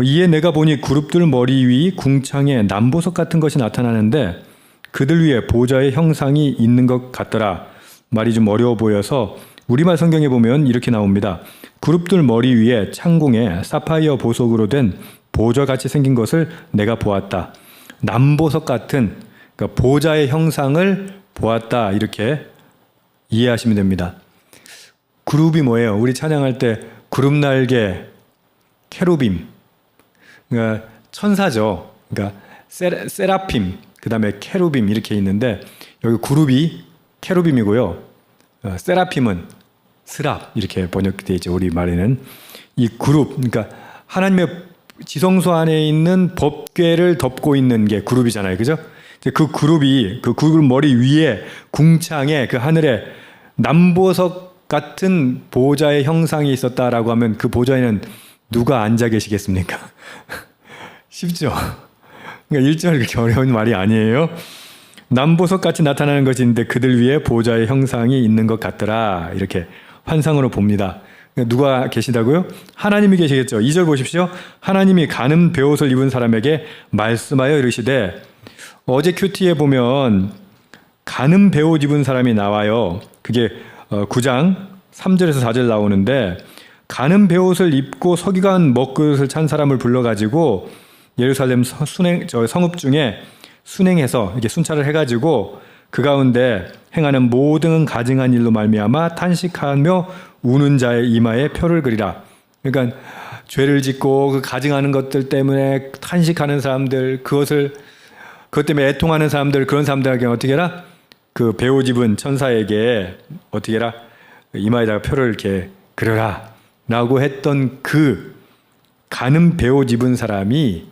이에 내가 보니 그룹들 머리 위 궁창에 남보석 같은 것이 나타나는데 그들 위에 보좌의 형상이 있는 것 같더라. 말이 좀 어려워 보여서 우리말 성경에 보면 이렇게 나옵니다. 그룹들 머리 위에 창공에 사파이어 보석으로 된 보좌같이 생긴 것을 내가 보았다. 남보석 같은 그러니까 보좌의 형상을 보았다. 이렇게 이해하시면 됩니다. 그룹이 뭐예요? 우리 찬양할 때 그룹 날개, 케루빔, 그러니까 천사죠. 그러니까 세라핌, 그 다음에 케루빔 이렇게 있는데 여기 그룹이 케루빔이고요. 세라핌은 스랍 이렇게 번역되어 있죠. 우리 말에는 이 그룹, 그러니까 하나님의 지성소 안에 있는 법궤를 덮고 있는 게 그룹이잖아요, 그죠? 그 그룹이 그 그룹 머리 위에 궁창에 그 하늘에 남보석 같은 보좌의 형상이 있었다라고 하면 그 보좌에는 누가 앉아 계시겠습니까? 쉽죠? 그러니까 1절 그렇게 어려운 말이 아니에요. 남보석 같이 나타나는 것인데 그들 위에 보좌의 형상이 있는 것 같더라. 이렇게 환상으로 봅니다. 그러니까 누가 계시다고요? 하나님이 계시겠죠. 2절 보십시오. 하나님이 가는 베옷을 입은 사람에게 말씀하여 이르시되, 어제 큐티에 보면 가는 베옷 입은 사람이 나와요. 그게 9장 3절에서 4절 나오는데, 가는 베옷을 입고 서기관 먹그릇을 찬 사람을 불러가지고 예루살렘 성읍 중에 순행해서 이렇게 순찰을 해가지고 그 가운데 행하는 모든 가증한 일로 말미암아 탄식하며 우는 자의 이마에 표를 그리라. 그러니까 죄를 짓고 그 가증하는 것들 때문에 탄식하는 사람들, 그것 때문에 애통하는 사람들, 그런 사람들에게 어떻게 해라? 그 베옷 입은 천사에게 어떻게 해라? 이마에다가 표를 이렇게 그려라 라고 했던 그 가는 베옷 입은 사람이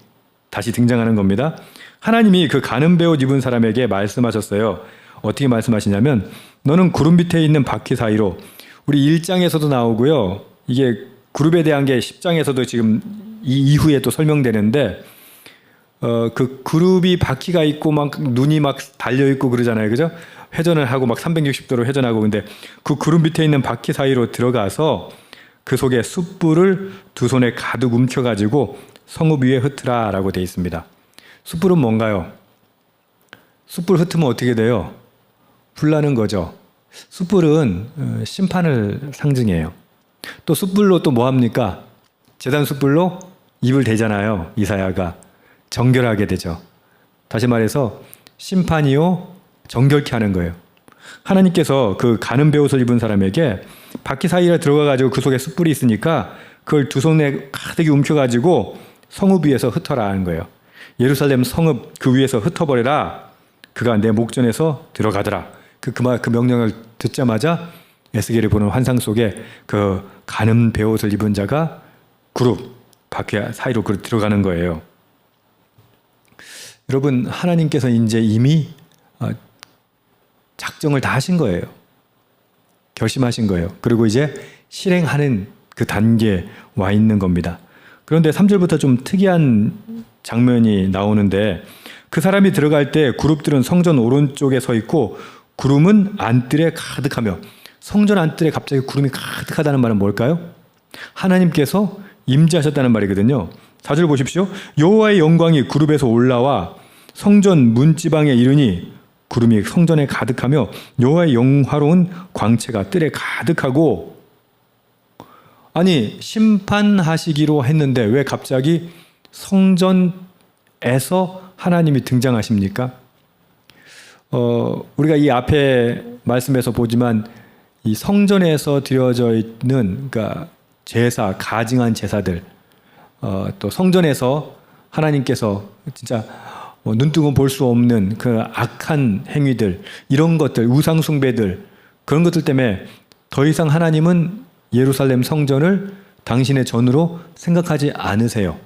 다시 등장하는 겁니다. 하나님이 그 가는 베옷 입은 사람에게 말씀하셨어요. 어떻게 말씀하시냐면, 너는 구름 밑에 있는 바퀴 사이로, 우리 1장에서도 나오고요. 이게 그룹에 대한 게 10장에서도 지금 이 이후에 또 설명되는데, 그 그룹이 바퀴가 있고 막 눈이 막 달려 있고 그러잖아요, 그죠? 회전을 하고 막 360도로 회전하고. 근데 그 그룹 밑에 있는 바퀴 사이로 들어가서 그 속에 숯불을 두 손에 가득 움켜가지고 성읍 위에 흩으라라고 되어 있습니다. 숯불은 뭔가요? 숯불 흩으면 어떻게 돼요? 불나는 거죠. 숯불은 심판을 상징해요. 또 숯불로 또 뭐 합니까? 제단 숯불로 입을 대잖아요. 이사야가 정결하게 되죠. 다시 말해서 심판이요 정결케 하는 거예요. 하나님께서 그 가는 베옷을 입은 사람에게 바퀴 사이에 들어가가지고 그 속에 숯불이 있으니까 그걸 두 손에 가득히 움켜가지고 성읍 위에서 흩어라 하는 거예요. 예루살렘 성읍 그 위에서 흩어버려라. 그가 내 목전에서 들어가더라. 그 명령을 듣자마자 에스겔이 보는 환상 속에 그 가는 베옷을 입은 자가 그룹 바퀴 사이로 들어가는 거예요. 여러분, 하나님께서 이제 이미 작정을 다 하신 거예요. 결심하신 거예요. 그리고 이제 실행하는 그 단계에 와 있는 겁니다. 그런데 3절부터 좀 특이한 장면이 나오는데, 그 사람이 들어갈 때 그룹들은 성전 오른쪽에 서 있고 구름은 안뜰에 가득하며, 성전 안뜰에 갑자기 구름이 가득하다는 말은 뭘까요? 하나님께서 임재하셨다는 말이거든요. 4절 보십시오. 여호와의 영광이 그룹에서 올라와 성전 문지방에 이르니 구름이 성전에 가득하며 여호와의 영화로운 광채가 뜰에 가득하고. 아니, 심판하시기로 했는데 왜 갑자기 성전에서 하나님이 등장하십니까? 우리가 이 앞에 말씀에서 보지만 이 성전에서 드려져 있는 그러니까 제사, 가증한 제사들, 또 성전에서 하나님께서 진짜 눈뜨고 볼 수 없는 그 악한 행위들, 이런 것들, 우상 숭배들, 그런 것들 때문에 더 이상 하나님은 예루살렘 성전을 당신의 전으로 생각하지 않으세요.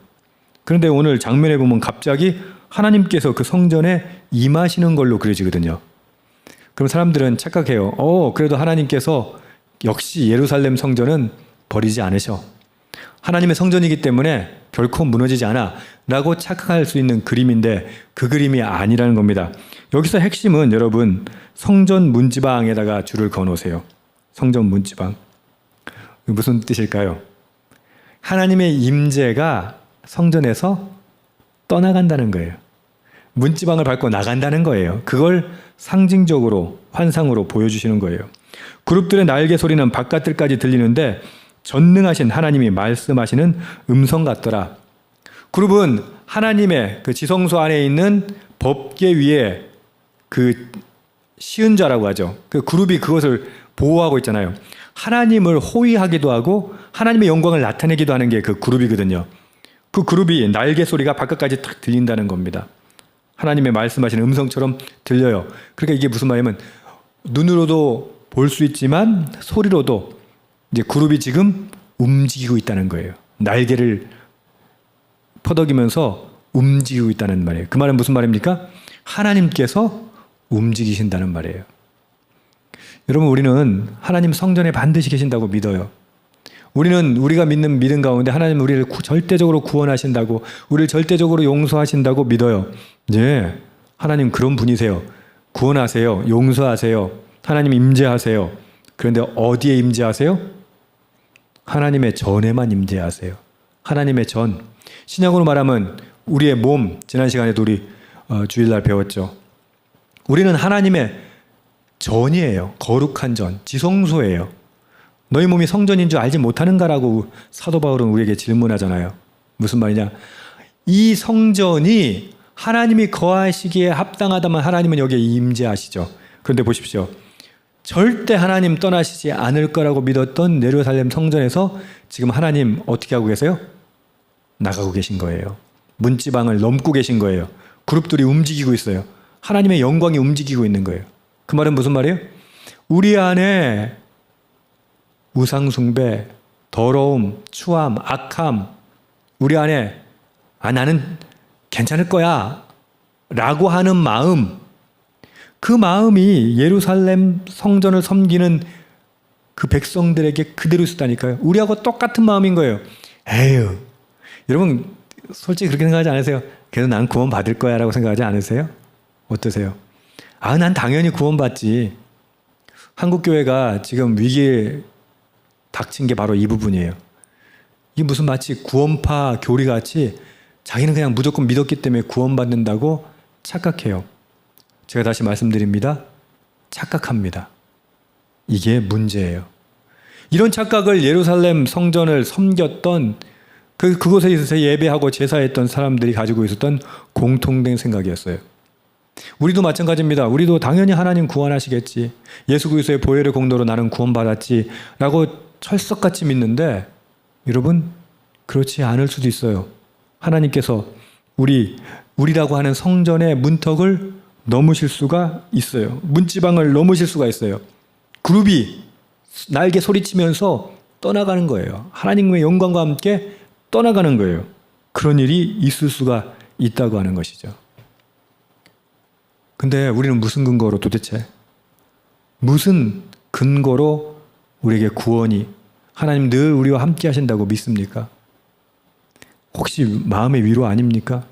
그런데 오늘 장면에 보면 갑자기 하나님께서 그 성전에 임하시는 걸로 그려지거든요. 그럼 사람들은 착각해요. 그래도 하나님께서 역시 예루살렘 성전은 버리지 않으셔. 하나님의 성전이기 때문에 결코 무너지지 않아 라고 착각할 수 있는 그림인데, 그 그림이 아니라는 겁니다. 여기서 핵심은 여러분, 성전 문지방에다가 줄을 그어놓으세요. 성전 문지방. 무슨 뜻일까요? 하나님의 임재가 성전에서 떠나간다는 거예요. 문지방을 밟고 나간다는 거예요. 그걸 상징적으로 환상으로 보여주시는 거예요. 그룹들의 날개 소리는 바깥들까지 들리는데 전능하신 하나님이 말씀하시는 음성 같더라. 그룹은 하나님의 그 지성소 안에 있는 법궤 위에 그 시은자라고 하죠. 그 그룹이 그것을 보호하고 있잖아요. 하나님을 호위하기도 하고 하나님의 영광을 나타내기도 하는 게 그 그룹이거든요. 그 그룹이 날개 소리가 바깥까지 탁 들린다는 겁니다. 하나님의 말씀하시는 음성처럼 들려요. 그러니까 이게 무슨 말이냐면 눈으로도 볼 수 있지만 소리로도 이제 그룹이 지금 움직이고 있다는 거예요. 날개를 퍼덕이면서 움직이고 있다는 말이에요. 그 말은 무슨 말입니까? 하나님께서 움직이신다는 말이에요. 여러분, 우리는 하나님 성전에 반드시 계신다고 믿어요. 우리는 우리가 믿는 믿음 가운데 하나님 우리를 절대적으로 구원하신다고, 우리를 절대적으로 용서하신다고 믿어요. 네, 하나님 그런 분이세요. 구원하세요. 용서하세요. 하나님 임재하세요. 그런데 어디에 임재하세요? 하나님의 전에만 임재하세요. 하나님의 전. 신약으로 말하면 우리의 몸, 지난 시간에도 우리 주일날 배웠죠. 우리는 하나님의 전이에요. 거룩한 전, 지성소예요. 너희 몸이 성전인 줄 알지 못하는가라고 사도 바울은 우리에게 질문하잖아요. 무슨 말이냐? 이 성전이 하나님이 거하시기에 합당하다면 하나님은 여기에 임재하시죠. 그런데 보십시오. 절대 하나님 떠나시지 않을 거라고 믿었던 예루살렘 성전에서 지금 하나님 어떻게 하고 계세요? 나가고 계신 거예요. 문지방을 넘고 계신 거예요. 그룹들이 움직이고 있어요. 하나님의 영광이 움직이고 있는 거예요. 그 말은 무슨 말이에요? 우리 안에 우상숭배, 더러움, 추함, 악함, 우리 안에 나는 괜찮을 거야 라고 하는 마음, 그 마음이 예루살렘 성전을 섬기는 그 백성들에게 그대로 있었다니까요. 우리하고 똑같은 마음인 거예요. 에휴, 여러분 솔직히 그렇게 생각하지 않으세요? 그래도 난 구원 받을 거야 라고 생각하지 않으세요? 어떠세요? 난 당연히 구원받지. 한국교회가 지금 위기에 닥친 게 바로 이 부분이에요. 이게 무슨 마치 구원파 교리같이 자기는 그냥 무조건 믿었기 때문에 구원받는다고 착각해요. 제가 다시 말씀드립니다. 착각합니다. 이게 문제예요. 이런 착각을 예루살렘 성전을 섬겼던 그곳에 있어서 예배하고 제사했던 사람들이 가지고 있었던 공통된 생각이었어요. 우리도 마찬가지입니다. 우리도 당연히 하나님 구원하시겠지. 예수 그리스도의 보혈의 공로로 나는 구원받았지 라고 철석같이 믿는데 여러분 그렇지 않을 수도 있어요. 하나님께서 우리라고 하는 성전의 문턱을 넘으실 수가 있어요. 문지방을 넘으실 수가 있어요. 그룹이 날개 소리치면서 떠나가는 거예요. 하나님의 영광과 함께 떠나가는 거예요. 그런 일이 있을 수가 있다고 하는 것이죠. 근데 우리는 무슨 근거로 도대체 무슨 근거로 우리에게 구원이 하나님 늘 우리와 함께 하신다고 믿습니까? 혹시 마음의 위로 아닙니까?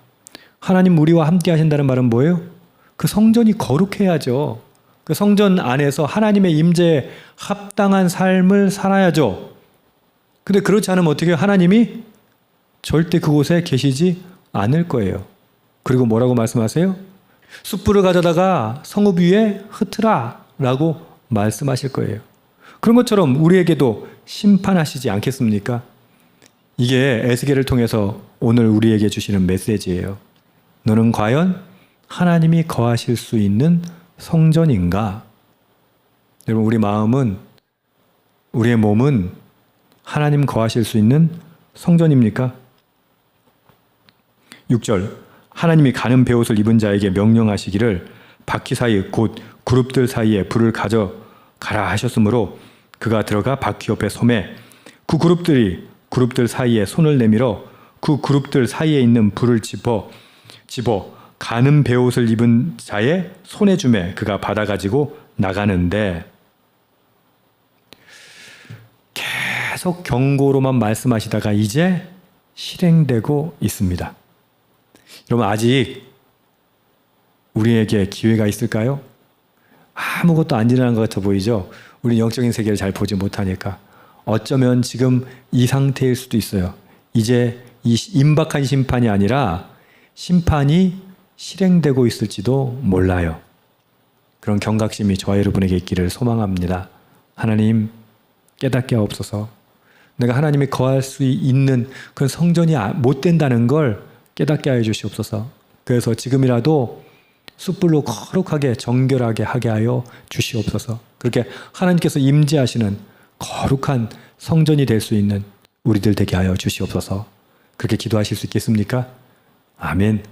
하나님 우리와 함께 하신다는 말은 뭐예요? 그 성전이 거룩해야죠. 그 성전 안에서 하나님의 임재에 합당한 삶을 살아야죠. 근데 그렇지 않으면 어떻게 해요? 하나님이 절대 그곳에 계시지 않을 거예요. 그리고 뭐라고 말씀하세요? 숯불을 가져다가 성읍 위에 흩으라 라고 말씀하실 거예요. 그런 것처럼 우리에게도 심판하시지 않겠습니까? 이게 에스겔을 통해서 오늘 우리에게 주시는 메시지예요. 너는 과연 하나님이 거하실 수 있는 성전인가? 여러분 우리 마음은 우리의 몸은 하나님 거하실 수 있는 성전입니까? 6절 하나님이 가는 베옷을 입은 자에게 명령하시기를 바퀴 사이 곧 그룹들 사이에 불을 가져가라 하셨으므로 그가 들어가 바퀴 옆에 소매 그 그룹들 사이에 손을 내밀어 그 그룹들 사이에 있는 불을 집어 가는 베옷을 입은 자의 손에 주매 그가 받아가지고 나가는데 계속 경고로만 말씀하시다가 이제 실행되고 있습니다. 여러분 아직 우리에게 기회가 있을까요? 아무것도 안 일어난 것 같아 보이죠? 우리 영적인 세계를 잘 보지 못하니까 어쩌면 지금 이 상태일 수도 있어요. 이제 이 임박한 심판이 아니라 심판이 실행되고 있을지도 몰라요. 그런 경각심이 저와 여러분에게 있기를 소망합니다. 하나님 깨닫게 하옵소서. 내가 하나님이 거할 수 있는 그런 성전이 못 된다는 걸 깨닫게 하여 주시옵소서. 그래서 지금이라도 숯불로 거룩하게 정결하게 하게 하여 주시옵소서. 그렇게 하나님께서 임재하시는 거룩한 성전이 될 수 있는 우리들 되게 하여 주시옵소서. 그렇게 기도하실 수 있겠습니까? 아멘.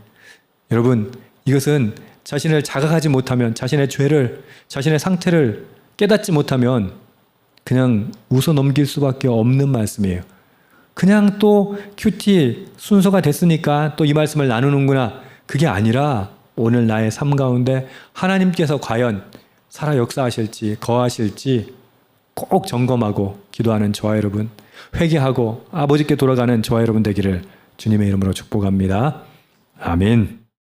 여러분, 이것은 자신을 자각하지 못하면, 자신의 죄를, 자신의 상태를 깨닫지 못하면 그냥 웃어 넘길 수밖에 없는 말씀이에요. 그냥 또 큐티 순서가 됐으니까 또 이 말씀을 나누는구나. 그게 아니라 오늘 나의 삶 가운데 하나님께서 과연 살아 역사하실지 거하실지 꼭 점검하고 기도하는 저와 여러분, 회개하고 아버지께 돌아가는 저와 여러분 되기를 주님의 이름으로 축복합니다. 아멘.